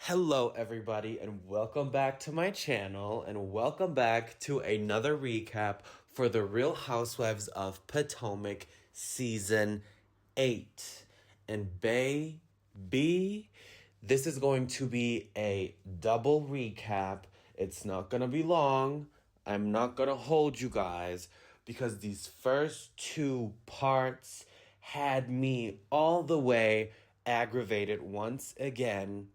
Hello everybody and welcome back to my channel and welcome back to another recap for the Real Housewives of Potomac Season 8. And baby, this is going to be a double recap. It's not going to be long. I'm not going to hold you guys because these first two parts had me all the way aggravated once again.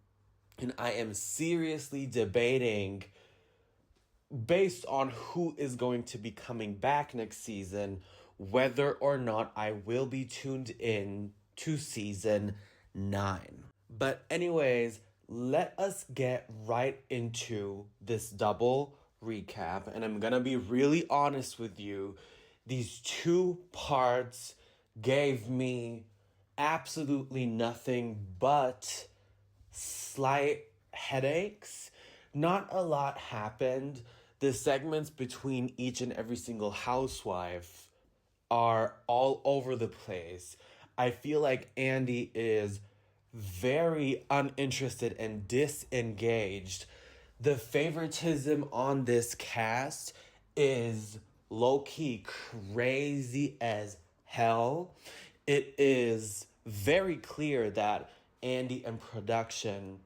And I am seriously debating, based on who is going to be coming back next season, whether or not I will be tuned in to season 9. But anyways, let us get right into this double recap. And I'm gonna be really honest with you. These two parts gave me absolutely nothing but slight headaches. Not a lot happened. The segments between each and every single housewife are all over the place. I feel like Andy is very uninterested and disengaged. The favoritism on this cast is low-key crazy as hell. It is very clear that Andy and production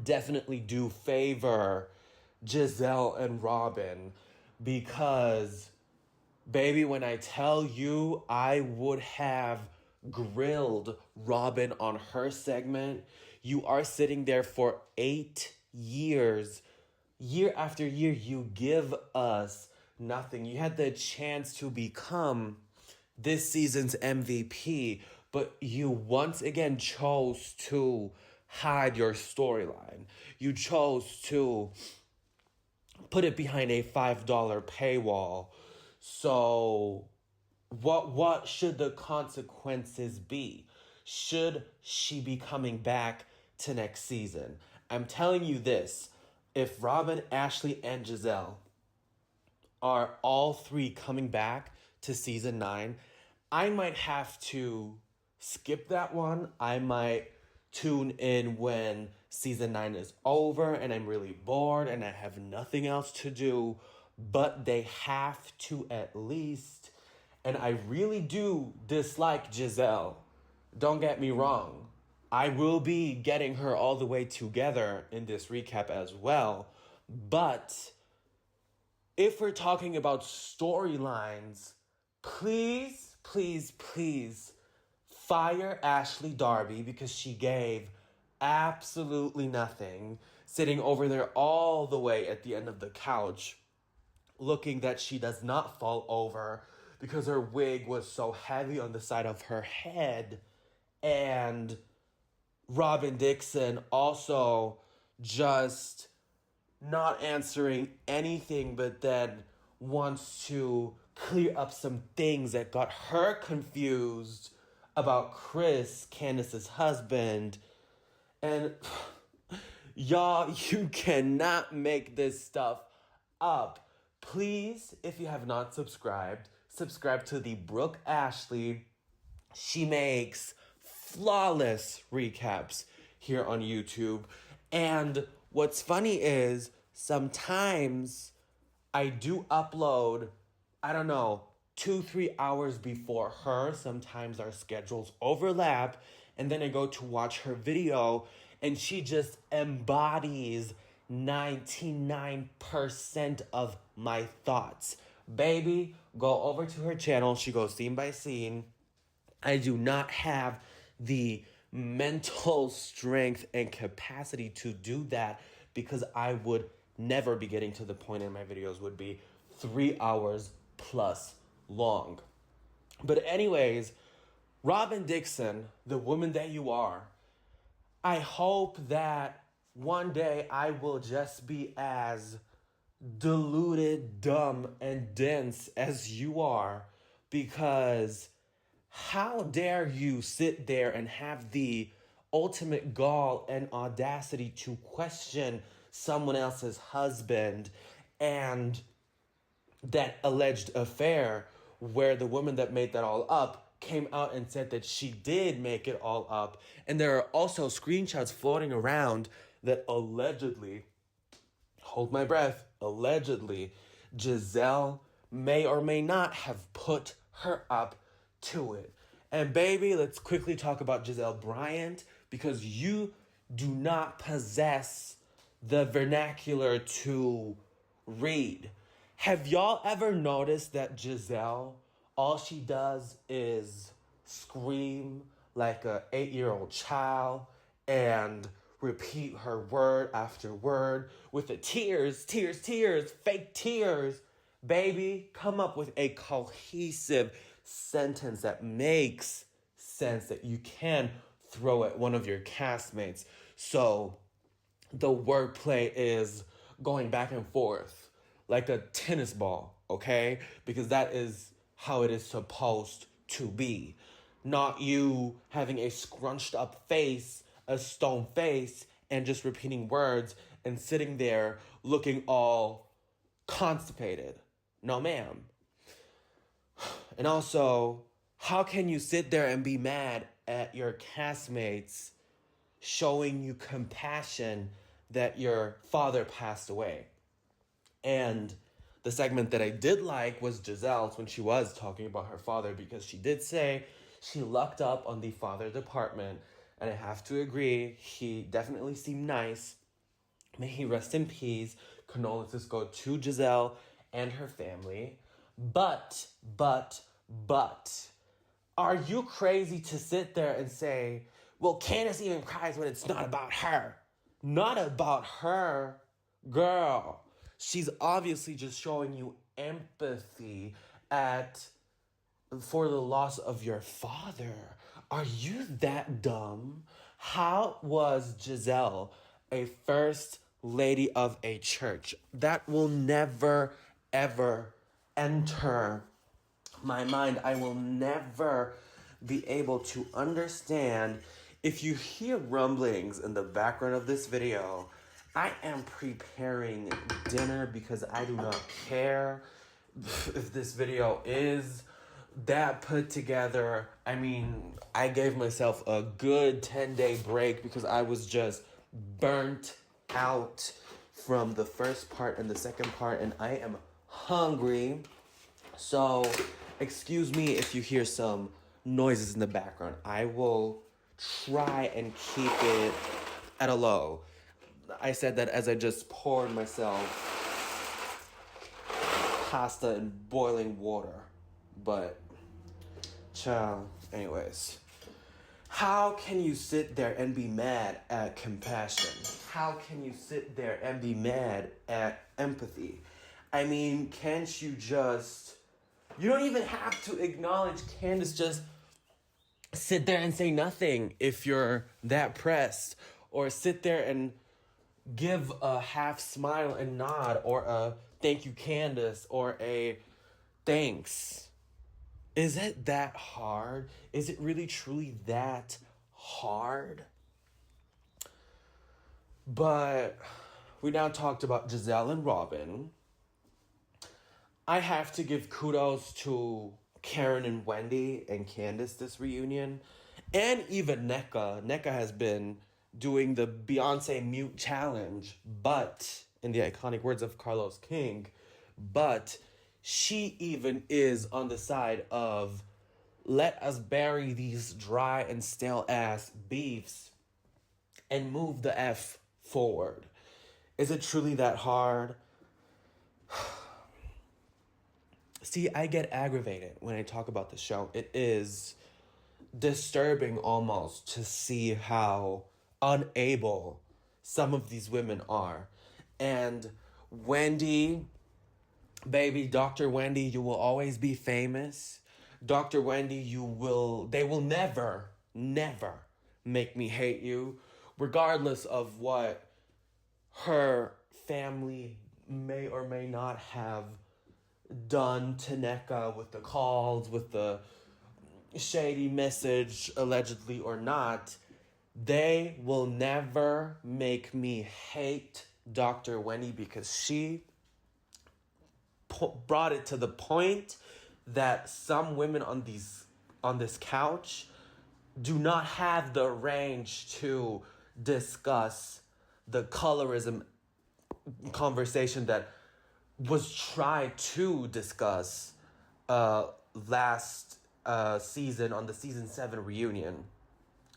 definitely do favor Gizelle and Robyn because, baby, when I tell you I would have grilled Robyn on her segment, you are sitting there for 8 years. Year after year, you give us nothing. You had the chance to become this season's MVP, but you once again chose to hide your storyline. You chose to put it behind a $5 paywall. So what should the consequences be? Should she be coming back to next season? I'm telling you this. If Robyn, Ashley, and Gizelle are all three coming back to season 9, I might have to skip that one. I might tune in when season 9 is over and I'm really bored and I have nothing else to do. But they have to at least, and I really do dislike Gizelle. Don't get me wrong. I will be getting her all the way together in this recap as well. But if we're talking about storylines, please fire Ashley Darby because she gave absolutely nothing, sitting over there all the way at the end of the couch, looking that she does not fall over because her wig was so heavy on the side of her head. And Robyn Dixon also just not answering anything, but then wants to clear up some things that got her confused about Chris, Candace's husband. And y'all, you cannot make this stuff up. Please, if you have not subscribed, subscribe to the Brooke Ashley. She makes flawless recaps here on YouTube. And what's funny is sometimes I do upload, 2-3 hours before her. Sometimes our schedules overlap. And then I go to watch her video and she just embodies 99% of my thoughts. Baby, go over to her channel. She goes scene by scene. I do not have the mental strength and capacity to do that because I would never be getting to the point in my videos would be 3 hours plus long. But anyways, Robyn Dixon, the woman that you are, I hope that one day I will just be as deluded, dumb, and dense as you are, because how dare you sit there and have the ultimate gall and audacity to question someone else's husband and that alleged affair where the woman that made that all up came out and said that she did make it all up. And there are also screenshots floating around that allegedly, hold my breath, allegedly, Gizelle may or may not have put her up to it. And baby, let's quickly talk about Gizelle Bryant, because you do not possess the vernacular to read. Have y'all ever noticed that Gizelle, all she does is scream like a 8-year-old child and repeat her word after word with the tears, fake tears? Baby, come up with a cohesive sentence that makes sense that you can throw at one of your castmates. So the wordplay is going back and forth like a tennis ball, okay? Because that is how it is supposed to be. Not you having a scrunched up face, a stone face, and just repeating words and sitting there looking all constipated. No, ma'am. And also, how can you sit there and be mad at your castmates showing you compassion that your father passed away? And the segment that I did like was Gizelle's when she was talking about her father, because she did say she lucked up on the father department. And I have to agree, he definitely seemed nice. May he rest in peace. Condolences go to Gizelle and her family. But, are you crazy to sit there and say, well, Candace even cries when it's not about her? Not about her, girl. She's obviously just showing you empathy for the loss of your father. Are you that dumb? How was Gizelle a first lady of a church? That will never, ever enter my mind. I will never be able to understand. If you hear rumblings in the background of this video, I am preparing dinner because I do not care if this video is that put together. I mean, I gave myself a good 10-day break because I was just burnt out from the first part and the second part, and I am hungry. So, excuse me if you hear some noises in the background. I will try and keep it at a low. I said that as I just poured myself pasta in boiling water. But, child, anyways. How can you sit there and be mad at compassion? How can you sit there and be mad at empathy? I mean, can't you just... You don't even have to acknowledge Candace. Just sit there and say nothing if you're that pressed. Or sit there and give a half smile and nod, or a thank you, Candace, or a thanks. Is it that hard? Is it really truly that hard? But we now talked about Gizelle and Robyn. I have to give kudos to Karen and Wendy and Candace this reunion. And even Nneka. Nneka has been doing the Beyonce mute challenge, but, in the iconic words of Carlos King, but she even is on the side of let us bury these dry and stale ass beefs and move the F forward. Is it truly that hard? See, I get aggravated when I talk about the show. It is disturbing almost to see how unable some of these women are. And Wendy, baby, Dr. Wendy, you will always be famous. Dr. Wendy, they will never make me hate you, regardless of what her family may or may not have done to Nneka with the calls, with the shady message, allegedly or not. They will never make me hate Dr. Wendy, because she brought it to the point that some women on this couch do not have the range to discuss the colorism conversation that was tried to discuss last season on the season 7 reunion.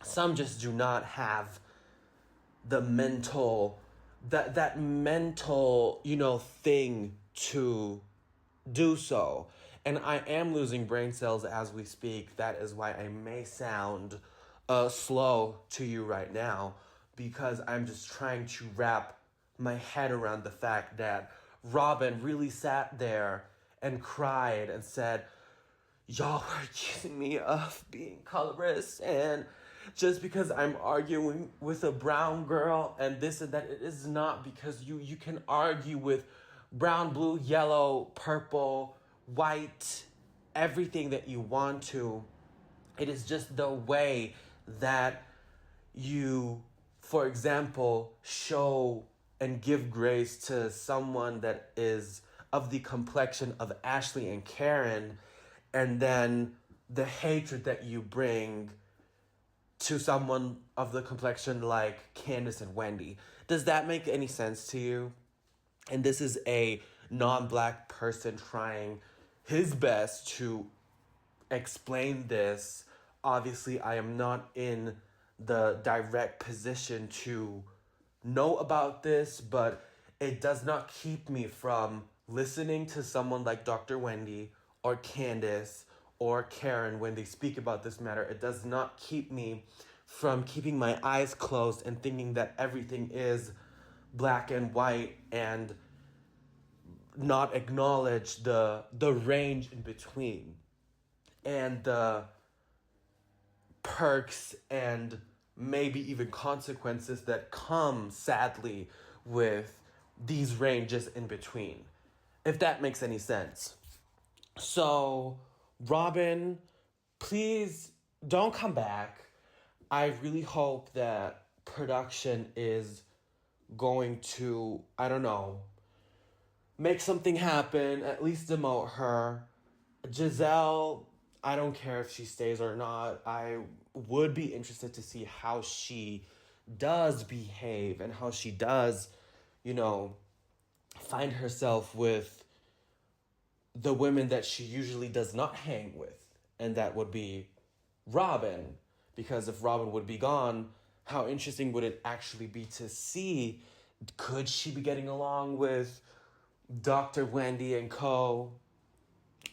Some just do not have the mental that mental, thing to do so. And I am losing brain cells as we speak. That is why I may sound slow to you right now, because I'm just trying to wrap my head around the fact that Robyn really sat there and cried and said, y'all were accusing me of being colorist, and just because I'm arguing with a brown girl and this and that, it is not, because you can argue with brown, blue, yellow, purple, white, everything that you want to. It is just the way that you, for example, show and give grace to someone that is of the complexion of Ashley and Karen, and then the hatred that you bring to someone of the complexion like Candace and Wendy. Does that make any sense to you? And this is a non-black person trying his best to explain this. Obviously, I am not in the direct position to know about this, but it does not keep me from listening to someone like Dr. Wendy or Candace or Karen when they speak about this matter. It does not keep me from keeping my eyes closed and thinking that everything is black and white, and not acknowledge the range in between and the perks and maybe even consequences that come, sadly, with these ranges in between, if that makes any sense. So, Robyn, please don't come back. I really hope that production is going to, I don't know, make something happen, at least demote her. Gizelle, I don't care if she stays or not. I would be interested to see how she does behave and how she does, find herself with the women that she usually does not hang with. And that would be Robyn. Because if Robyn would be gone, how interesting would it actually be to see, could she be getting along with Dr. Wendy and co?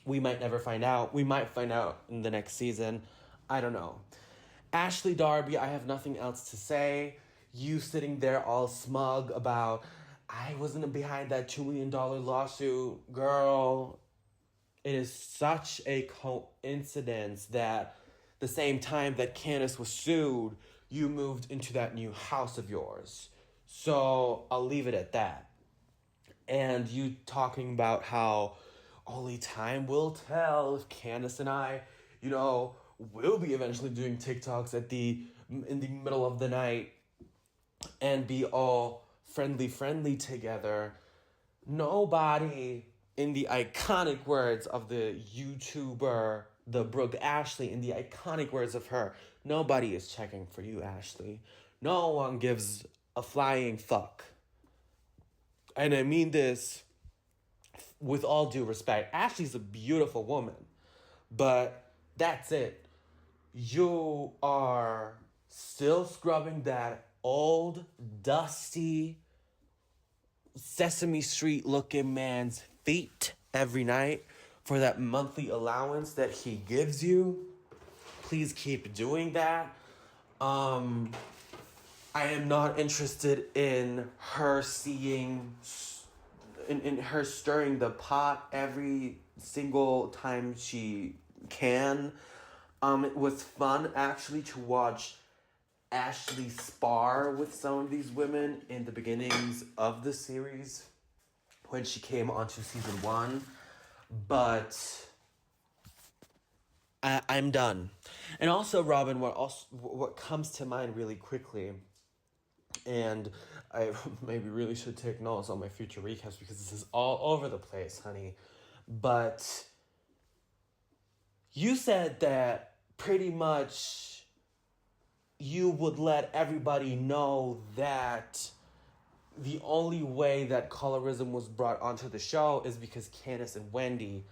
We might never find out. We might find out in the next season. I don't know. Ashley Darby, I have nothing else to say. You sitting there all smug about, I wasn't behind that $2 million lawsuit. Girl, it is such a coincidence that the same time that Candace was sued, you moved into that new house of yours. So I'll leave it at that. And you talking about how only time will tell if Candace and I, will be eventually doing TikToks in the middle of the night and be all friendly together. Nobody, in the iconic words of the YouTuber, the Brooke Ashley, in the iconic words of her, nobody is checking for you, Ashley. No one gives a flying fuck. And I mean this with all due respect. Ashley's a beautiful woman, but that's it. You are still scrubbing that old, dusty, Sesame Street looking man's feet every night for that monthly allowance that he gives you. Please keep doing that. I am not interested in her in her stirring the pot every single time she can. It was fun actually to watch Ashley spar with some of these women in the beginnings of the series when she came onto season 1. But I'm done. And also, Robyn, what comes to mind really quickly, and I maybe really should take notes on my future recaps because this is all over the place, honey. But you said that pretty much you would let everybody know that the only way that colorism was brought onto the show is because Candace and Wendy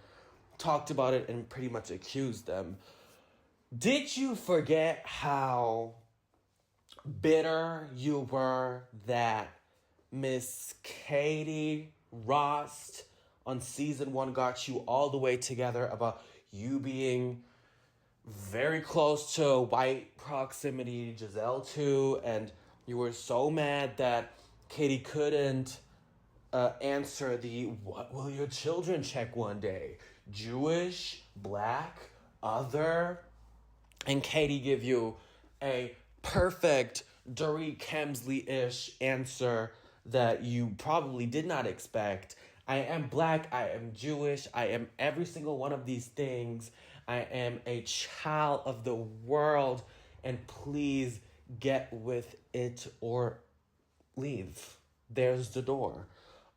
talked about it and pretty much accused them. Did you forget how bitter you were that Miss Katie Rost on season 1 got you all the way together about you being very close to white proximity, Gizelle too, and you were so mad that Katie couldn't answer the "what will your children check one day? Jewish, black, other?" And Katie give you a perfect Dorit Kemsley-ish answer that you probably did not expect. I am black, I am Jewish, I am every single one of these things. I am a child of the world, and please get with it or leave. There's the door.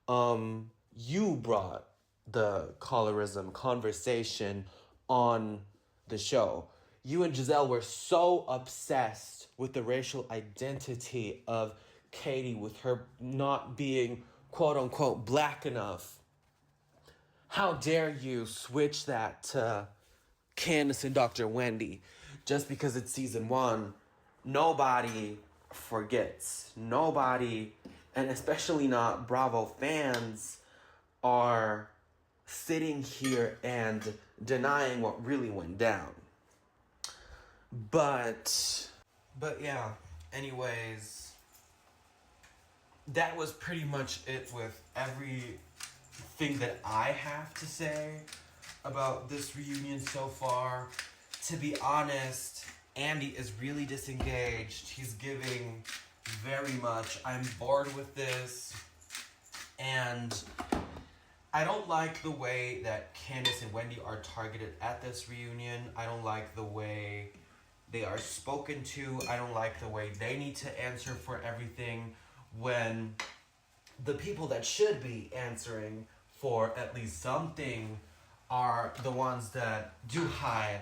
You brought the colorism conversation on the show. You and Gizelle were so obsessed with the racial identity of Katie, with her not being quote unquote black enough. How dare you switch that to Candace and Dr. Wendy just because it's season 1? Nobody forgets. Nobody, and especially not Bravo fans, are sitting here and denying what really went down. But yeah, anyways, that was pretty much it with everything that I have to say about this reunion so far. To be honest, Andy is really disengaged. He's giving very much, I'm bored with this. And I don't like the way that Candace and Wendy are targeted at this reunion. I don't like the way they are spoken to. I don't like the way they need to answer for everything when the people that should be answering for at least something are the ones that do hide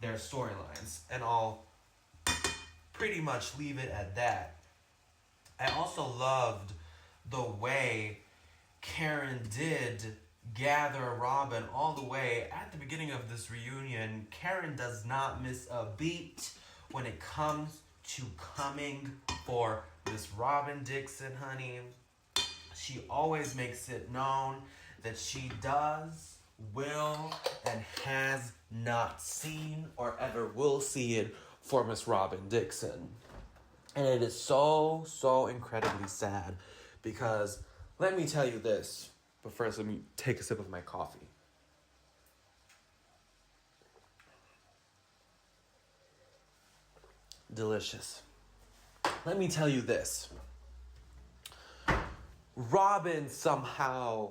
their storylines. And I'll pretty much leave it at that. I also loved the way Karen did gather Robyn all the way at the beginning of this reunion. Karen does not miss a beat when it comes to coming for Miss Robyn Dixon, honey. She always makes it known that she does, will, and has not seen or ever will see it for Miss Robyn Dixon. And it is so, so incredibly sad because let me tell you this, but first let me take a sip of my coffee. Delicious. Let me tell you this. Robyn somehow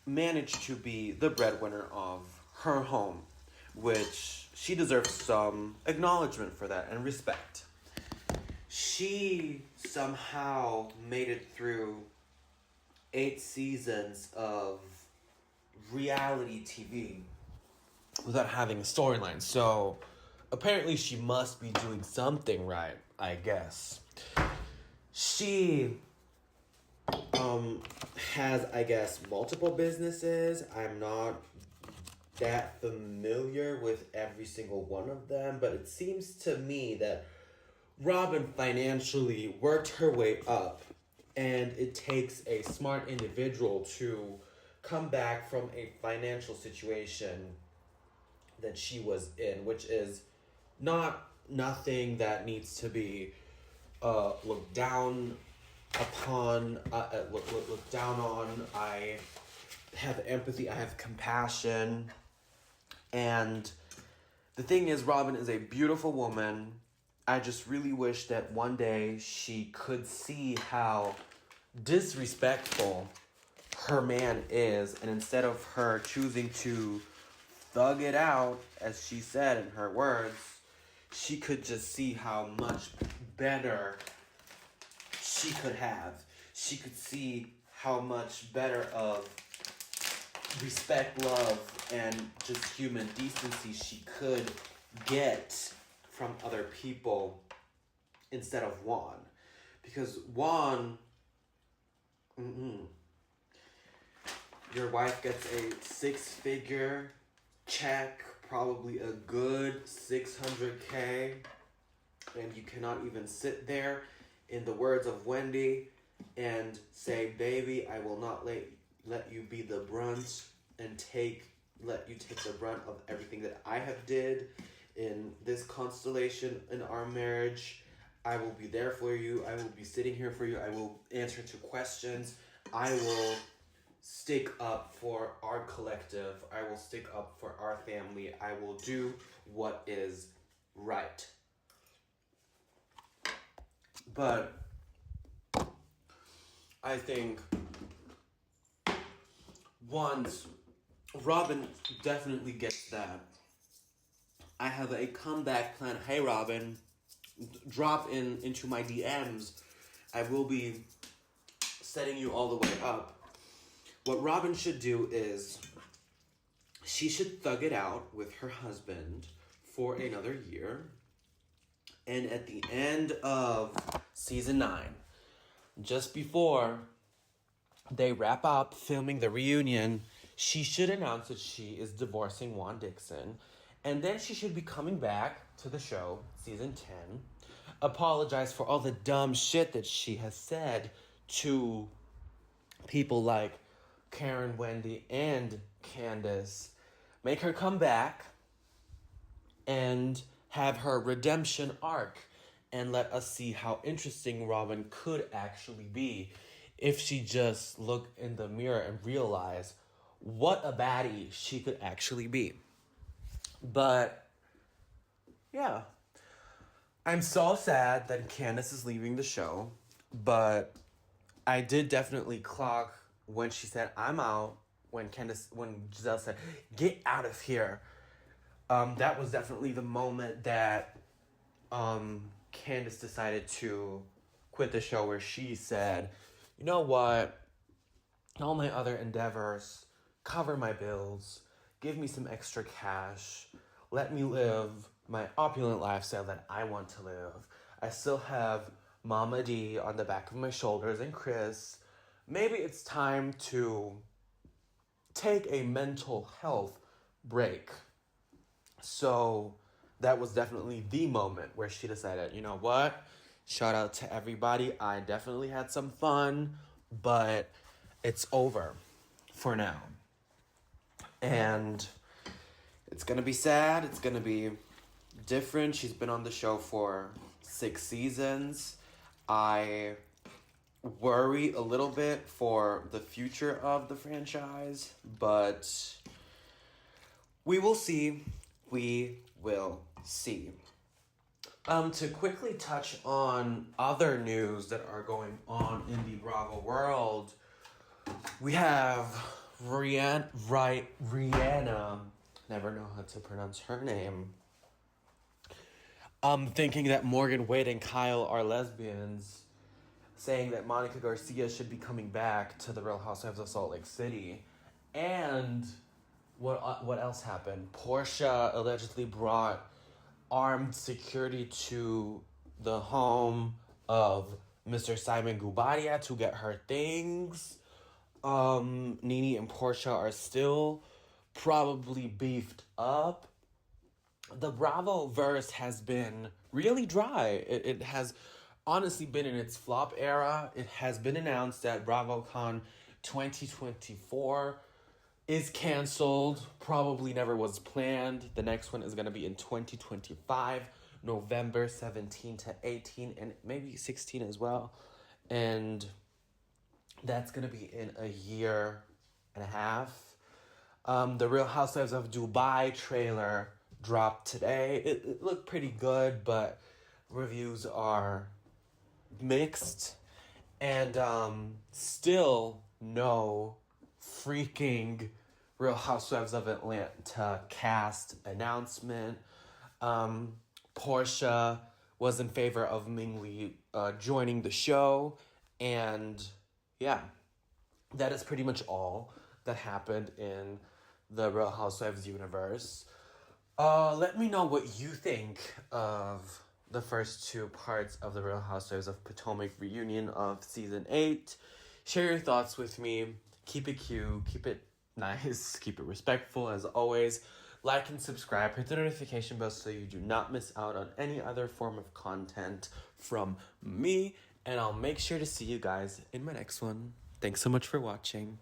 managed to be the breadwinner of her home, which she deserves some acknowledgement for that and respect. She somehow made it through 8 seasons of reality TV without having a storyline. So apparently she must be doing something right, I guess. She has, I guess, multiple businesses. I'm not that familiar with every single one of them, but it seems to me that Robyn financially worked her way up, and it takes a smart individual to come back from a financial situation that she was in, which is nothing that needs to be looked down upon, looked down on. I have empathy, I have compassion, and the thing is, Robyn is a beautiful woman. I just really wish that one day she could see how disrespectful her man is, and instead of her choosing to thug it out, as she said in her words, she could just see how much better she could have. She could see how much better of respect, love, and just human decency she could get from other people instead of Juan. Because one, your wife gets a 6-figure check, probably a good $600K, and you cannot even sit there, in the words of Wendy, and say, baby, I will not let you be the brunt and let you take the brunt of everything that I have did in this constellation in our marriage. I will be there for you. I will be sitting here for you. I will answer to questions. I will stick up for our collective. I will stick up for our family. I will do what is right. But I think once Robyn definitely gets that, I have a comeback plan. Hey, Robyn, drop into my DMs. I will be setting you all the way up. What Robyn should do is she should thug it out with her husband for another year. And at the end of season 9, just before they wrap up filming the reunion, she should announce that she is divorcing Juan Dixon. And then she should be coming back to the show, season 10, apologize for all the dumb shit that she has said to people like Karen, Wendy, and Candace. Make her come back and have her redemption arc, and let us see how interesting Robyn could actually be if she just looked in the mirror and realized what a baddie she could actually be. But yeah, I'm so sad that Candace is leaving the show, but I did definitely clock when she said, I'm out, when Gizelle said, get out of here. That was definitely the moment that Candace decided to quit the show, where she said, you know what, all my other endeavors, cover my bills, give me some extra cash, let me live my opulent lifestyle that I want to live. I still have Mama D on the back of my shoulders and Chris. Maybe it's time to take a mental health break. So that was definitely the moment where she decided, you know what? Shout out to everybody. I definitely had some fun, but it's over for now. And it's going to be sad. It's going to be different. She's been on the show for 6 seasons. I worry a little bit for the future of the franchise, but we will see. We will see. To quickly touch on other news that are going on in the Bravo world, we have Rihanna, never know how to pronounce her name, thinking that Morgan Wade and Kyle are lesbians, saying that Monica Garcia should be coming back to the Real Housewives of Salt Lake City. And what else happened? Portia allegedly brought armed security to the home of Mr. Simon Gubadia to get her things. Nene and Portia are still probably beefed up. The Bravo verse has been really dry. It has honestly been in its flop era. It has been announced that BravoCon 2024 is canceled. Probably never was planned. The next one is going to be in 2025, November 17 to 18, and maybe 16 as well. And that's going to be in a year and a half. The Real Housewives of Dubai trailer dropped today. It looked pretty good, but reviews are mixed. And still no freaking Real Housewives of Atlanta cast announcement. Portia was in favor of Ming Lee joining the show. And yeah, that is pretty much all that happened in the Real Housewives universe. Let me know what you think of the first two parts of the Real Housewives of Potomac reunion of season 8. Share your thoughts with me. Keep it cute, keep it nice, keep it respectful as always. Like and subscribe, hit the notification bell so you do not miss out on any other form of content from me. And I'll make sure to see you guys in my next one. Thanks so much for watching.